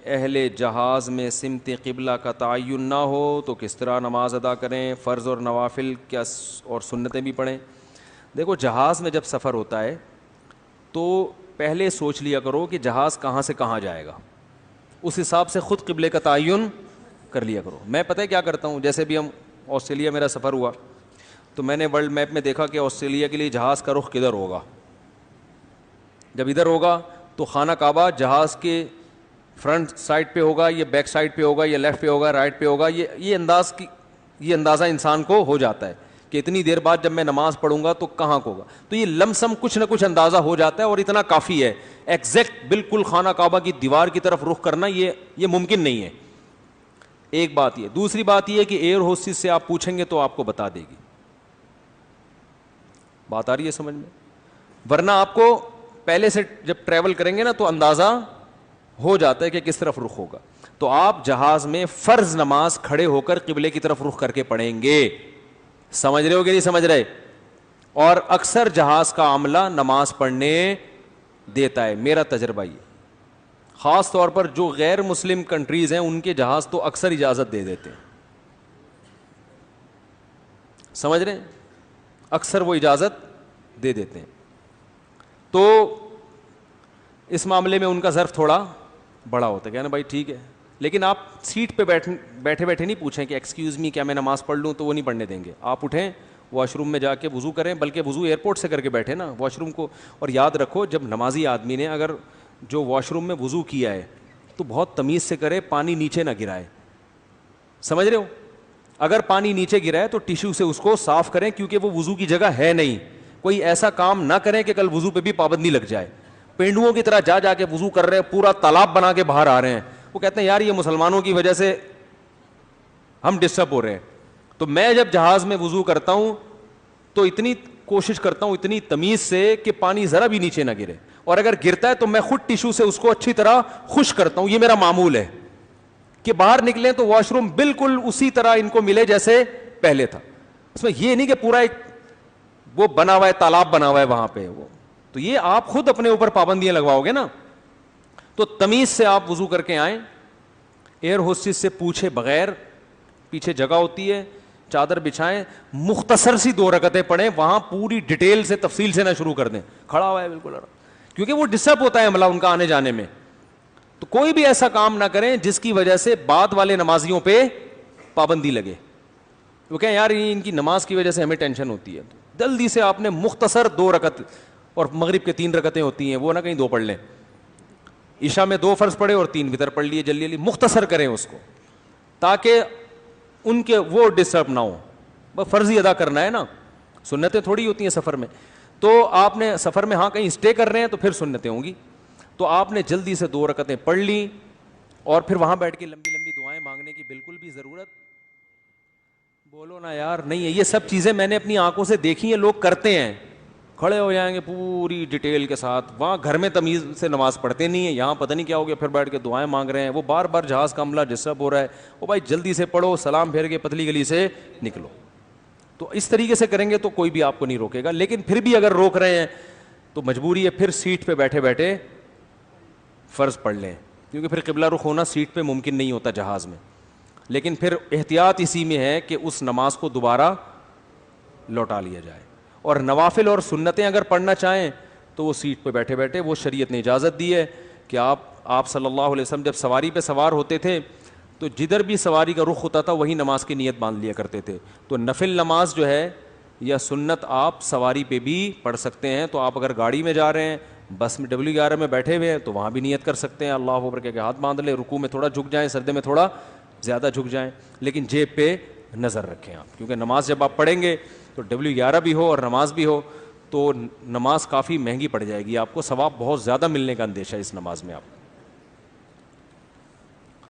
اہل جہاز میں سمت قبلہ کا تعین نہ ہو تو کس طرح نماز ادا کریں؟ فرض اور نوافل کیا اور سنتیں بھی پڑھیں؟ دیکھو، جہاز میں جب سفر ہوتا ہے تو پہلے سوچ لیا کرو کہ جہاز کہاں سے کہاں جائے گا، اس حساب سے خود قبلے کا تعین کر لیا کرو۔ میں پتہ ہے کیا کرتا ہوں، جیسے بھی ہم آسٹریلیا میرا سفر ہوا تو میں نے ورلڈ میپ میں دیکھا کہ آسٹریلیا کے لیے جہاز کا رخ کدھر ہوگا۔ جب ادھر ہوگا تو خانہ کعبہ جہاز کے فرنٹ سائڈ پہ ہوگا، یہ بیک سائڈ پہ ہوگا، یہ لیفٹ پہ ہوگا، رائٹ پہ ہوگا۔ یہ اندازہ انسان کو ہو جاتا ہے کہ اتنی دیر بعد جب میں نماز پڑھوں گا تو کہاں کو ہوگا، تو یہ لمسم کچھ نہ کچھ اندازہ ہو جاتا ہے، اور اتنا کافی ہے۔ ایگزیکٹ بالکل خانہ کعبہ کی دیوار کی طرف رخ کرنا یہ ممکن نہیں ہے۔ ایک بات یہ، دوسری بات یہ کہ ایئر ہوسٹس سے آپ پوچھیں گے تو آپ کو بتا دے گی۔ بات آ رہی ہے سمجھ میں؟ ورنہ آپ کو پہلے سے جب ٹریول کریں گے نا تو اندازہ ہو جاتا ہے کہ کس طرف رخ ہوگا۔ تو آپ جہاز میں فرض نماز کھڑے ہو کر قبلے کی طرف رخ کر کے پڑھیں گے۔ سمجھ رہے ہو کہ نہیں سمجھ رہے؟ اور اکثر جہاز کا عملہ نماز پڑھنے دیتا ہے، میرا تجربہ یہ، خاص طور پر جو غیر مسلم کنٹریز ہیں ان کے جہاز تو اکثر اجازت دے دیتے ہیں۔ سمجھ رہے ہیں؟ اکثر وہ اجازت دے دیتے ہیں، تو اس معاملے میں ان کا ظرف تھوڑا بڑا ہوتا ہے، کہنا بھائی ٹھیک ہے، لیکن آپ سیٹ پہ بیٹھے بیٹھے نہیں پوچھیں کہ ایکسکیوز می کیا میں نماز پڑھ لوں، تو وہ نہیں پڑھنے دیں گے۔ آپ اٹھیں، واش روم میں جا کے وضو کریں، بلکہ وضو ایئرپورٹ سے کر کے بیٹھے نا واش روم کو۔ اور یاد رکھو، جب نمازی آدمی نے اگر جو واش روم میں وضو کیا ہے تو بہت تمیز سے کرے، پانی نیچے نہ گرائے۔ سمجھ رہے ہو؟ اگر پانی نیچے گرا ہے تو ٹیشو سے اس کو صاف کریں، کیونکہ وہ وضو کی جگہ ہے نہیں۔ کوئی ایسا کام نہ کریں کہ کل وضو پہ بھی پابندی لگ جائے۔ پینڈوؤں کی طرح جا کے وضو کر رہے ہیں، پورا تالاب بنا کے باہر آ رہے ہیں، وہ کہتے ہیں یار یہ مسلمانوں کی وجہ سے ہم ڈسٹرب ہو رہے ہیں۔ تو میں جب جہاز میں وضو کرتا ہوں تو اتنی کوشش کرتا ہوں اتنی تمیز سے کہ پانی ذرا بھی نیچے نہ گرے، اور اگر گرتا ہے تو میں خود ٹیشو سے اس کو اچھی طرح خشک کرتا ہوں۔ یہ میرا معمول ہے کہ باہر نکلیں تو واش روم بالکل اسی طرح ان کو ملے جیسے پہلے تھا۔ اس میں یہ نہیں کہ پورا ایک وہ بنا ہوا ہے، تالاب بنا ہوا ہے وہاں پہ، وہ تو یہ آپ خود اپنے اوپر پابندیاں لگواؤ گے نا۔ تو تمیز سے آپ وضو کر کے آئیں، ایئر ہوسٹس سے پوچھے بغیر، پیچھے جگہ ہوتی ہے، چادر بچھائیں، مختصر سی 2 رکعتیں پڑھیں، وہاں پوری ڈیٹیل سے تفصیل سے نہ شروع کر دیں، کھڑا ہوا ہے بالکل، کیونکہ وہ ڈسٹرب ہوتا ہے عملہ ان کا آنے جانے میں۔ تو کوئی بھی ایسا کام نہ کریں جس کی وجہ سے بعد والے نمازیوں پہ پابندی لگے، وہ کہیں یار ان کی نماز کی وجہ سے ہمیں ٹینشن ہوتی ہے۔ جلدی سے آپ نے مختصر 2 رکعت، اور مغرب کے 3 رکعتیں ہوتی ہیں، وہ نہ کہیں 2 پڑھ لیں، عشاء میں 2 فرض پڑھے اور 3 وتر پڑھ لیے، جلدی جلدی مختصر کریں اس کو، تاکہ ان کے وہ ڈسٹرب نہ ہو۔ بس فرض ہی ادا کرنا ہے نا، سنتیں تھوڑی ہوتی ہیں سفر میں۔ تو آپ نے سفر میں ہاں کہیں اسٹے کر رہے ہیں تو پھر سنتیں ہوں گی، تو آپ نے جلدی سے 2 رکعتیں پڑھ لیں، اور پھر وہاں بیٹھ کے لمبی لمبی دعائیں مانگنے کی بالکل بھی ضرورت، بولو نا یار، نہیں ہے۔ یہ سب چیزیں میں نے اپنی آنکھوں سے دیکھی ہیں، لوگ کرتے ہیں، کھڑے ہو جائیں گے پوری ڈیٹیل کے ساتھ، وہاں گھر میں تمیز سے نماز پڑھتے نہیں ہیں، یہاں پتہ نہیں کیا ہو گیا، پھر بیٹھ کے دعائیں مانگ رہے ہیں، وہ بار بار جہاز کا عملہ ڈسٹرب ہو رہا ہے۔ وہ بھائی جلدی سے پڑھو، سلام پھیر کے پتلی گلی سے نکلو۔ تو اس طریقے سے کریں گے تو کوئی بھی آپ کو نہیں روکے گا، لیکن پھر بھی اگر روک رہے ہیں تو مجبوری ہے، پھر سیٹ پہ بیٹھے بیٹھے فرض پڑھ لیں، کیونکہ پھر قبلہ رخ ہونا سیٹ پہ ممکن نہیں ہوتا جہاز میں۔ لیکن پھر احتیاط اسی میں ہے کہ اس نماز کو دوبارہ لوٹا لیا جائے۔ اور نوافل اور سنتیں اگر پڑھنا چاہیں تو وہ سیٹ پہ بیٹھے بیٹھے، وہ شریعت نے اجازت دی ہے کہ آپ صلی اللہ علیہ وسلم جب سواری پہ سوار ہوتے تھے تو جدھر بھی سواری کا رخ ہوتا تھا وہی نماز کی نیت باندھ لیا کرتے تھے۔ تو نفل نماز جو ہے یا سنت آپ سواری پہ بھی پڑھ سکتے ہیں۔ تو آپ اگر گاڑی میں جا رہے ہیں، بس میں W11 میں بیٹھے ہوئے ہیں تو وہاں بھی نیت کر سکتے ہیں، اللہ اکبر کہہ کے ہاتھ باندھ لیں، رکوع میں تھوڑا جھک جائیں، سجدے میں تھوڑا زیادہ جھک جائیں، لیکن جیب پہ نظر رکھیں آپ، کیونکہ نماز جب آپ پڑھیں گے تو W11 بھی ہو اور نماز بھی ہو تو نماز کافی مہنگی پڑ جائے گی آپ کو، ثواب بہت زیادہ ملنے کا اندیشہ ہے اس نماز میں آپ